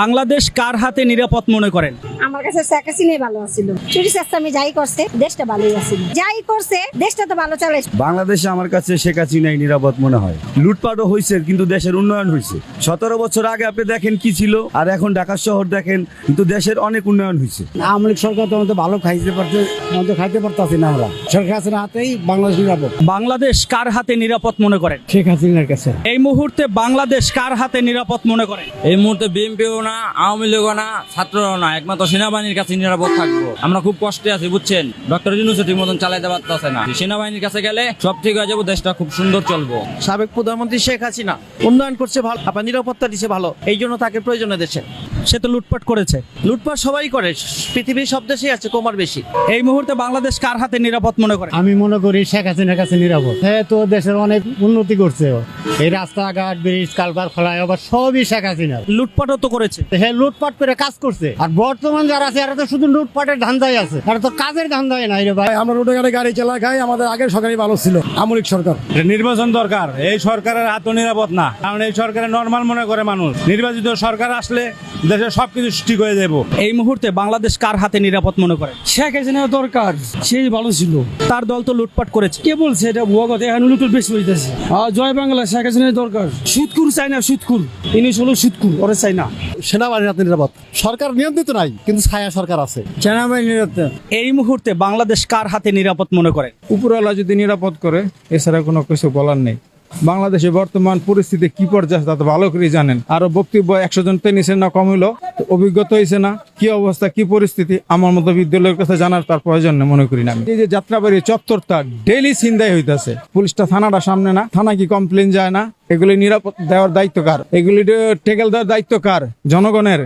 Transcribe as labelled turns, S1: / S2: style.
S1: বাংলাদেশ কার হাতে নিরাপদ মনে করেন?
S2: আমার কাছে শেখ হাসিনাই ভালো আছিল। চুরি চাস্তামি যাই করছে দেশটা ভালোই আছিল, যাই করছে দেশটা তো ভালো চলে।
S3: বাংলাদেশে আমার কাছে শেখ হাসিনাই নিরাপদ মনে হয়। লুটপাটও হয়েছে কিন্তু দেশের উন্নয়ন হয়েছে। 17 বছর আগে আপনি দেখেন কি ছিল, আর এখন ঢাকা শহর দেখেন, কিন্তু দেশের অনেক উন্নয়ন হয়েছে।
S4: আওয়ামী লীগ সরকার তো আমাদের ভালো খাইতে পারছে, আমাদের খাইতে পারতাছি না আমরা। শেখ হাসিনার হাতেই বাংলাদেশ নিরাপদ।
S1: বাংলাদেশ কার হাতে নিরাপদ মনে করেন?
S4: শেখ হাসিনার কাছে।
S1: এই মুহূর্তে বাংলাদেশ কার হাতে নিরাপদ মনে করেন?
S5: এই মুহূর্তে বিএনপিও না, আওয়ামী লীগও না, ছাত্ররাও না, একমাত্র সেনাবাহিনীর কাছে নিরাপদ থাকবো। আমরা খুব কষ্টে আছি বুঝছেন, ডক্টর ইউনূসও ঠিক মতন চালাইতে পারতেছে না। সেনাবাহিনীর কাছে গেলে সব ঠিক হয়ে যাবো, দেশটা খুব সুন্দর চলবো।
S6: সাবেক প্রধানমন্ত্রী শেখ হাসিনা উন্নয়ন করছে ভালো, আপনার নিরাপত্তা দিচ্ছে ভালো, এই জন্য তাকে প্রয়োজনে দেশে।
S1: সে তো লুটপাট করেছে।
S6: লুটপাট সবাই করে, পৃথিবীর সব দেশেই আছে, কমার বেশি।
S1: এই মুহূর্তে বাংলাদেশ কার হাতে নিরাপদ মনে করেন?
S4: আমি মনে করি শেখ হাসিনার কাছে নিরাপদ। হ্যাঁ, তো দেশের অনেক উন্নতি করছে। এই রাস্তাঘাট, ব্রিজ, কালভার, ফ্লাইওভার সবই শেখ হাসিনার।
S1: লুটপাটও তো করেছে।
S4: হ্যাঁ, লুটপাট করে কাজ করছে। আর বর্তমান যারা আছে এরা তো শুধু লুটপাটের ধান্দায় আছে, এরা তো কাজের ধান্দায় নাই রে ভাই।
S7: আমরা রোডে ঘাটে গাড়ি চালা খাই, আমাদের আগের সরকারই ভালো ছিল, আওয়ামী লীগ সরকার।
S8: নির্বাচন দরকার, এই সরকারের হাত নিরাপদ না, কারণ এই সরকারের নরমাল মনে করে মানুষ। নির্বাচিত সরকার আসলে দেশের সবকিছু ঠিক হয়ে যাবো।
S1: এই মুহূর্তে বাংলাদেশ কার হাতে নিরাপদ মনে করেন?
S7: শেখ হাসিনা দরকার, সেই ভালো ছিল।
S1: তার দল তো লুটপাট করেছে।
S7: কে বলছে এটা ভুয়া কথা? এখন লুটুর বেশি হইতেছে। জয় বাংলা, শেখ হাসিনা দরকার। সুদকুর চাই না, সুদকুর ইনি হলো সুদকুর, ওরা চাই না।
S4: সেনাবাহিনীর হাতে নিরাপদ। সরকার নিয়ন্ত্রিত নাই, কিন্তু ছায়া সরকার আছে।
S7: সেনাবাহিনীর হাতে।
S1: এই মুহূর্তে বাংলাদেশ কার হাতে নিরাপদ মনে করেন?
S9: উপরওয়ালা যদি নিরাপদ করে, এছাড়া কোনো কিছু বলার নেই। বাংলাদেশে বর্তমান পরিস্থিতি কি পর্যায়ে তা তো ভালো করে জানেন। আরো বক্তব্য 100 জন টেনিসের না কম হইলো, অভিজ্ঞতা হয়েছে না কি অবস্থা কি পরিস্থিতি। আমার মতো বিদ্যালয়ের কথা জানার তার প্রয়োজন নেই মনে করি না আমি। এই যে যাত্রাবাড়ি চত্বরটা ডেইলি ছিনতাই হইতেছে, পুলিশটা থানাটা সামনে না, থানা কি কমপ্লেন যায় না? এগুলি নিরাপদ দেওয়ার দায়িত্ব কার? এগুলি টেকেল দেওয়ার দায়িত্ব কার? জনগণের।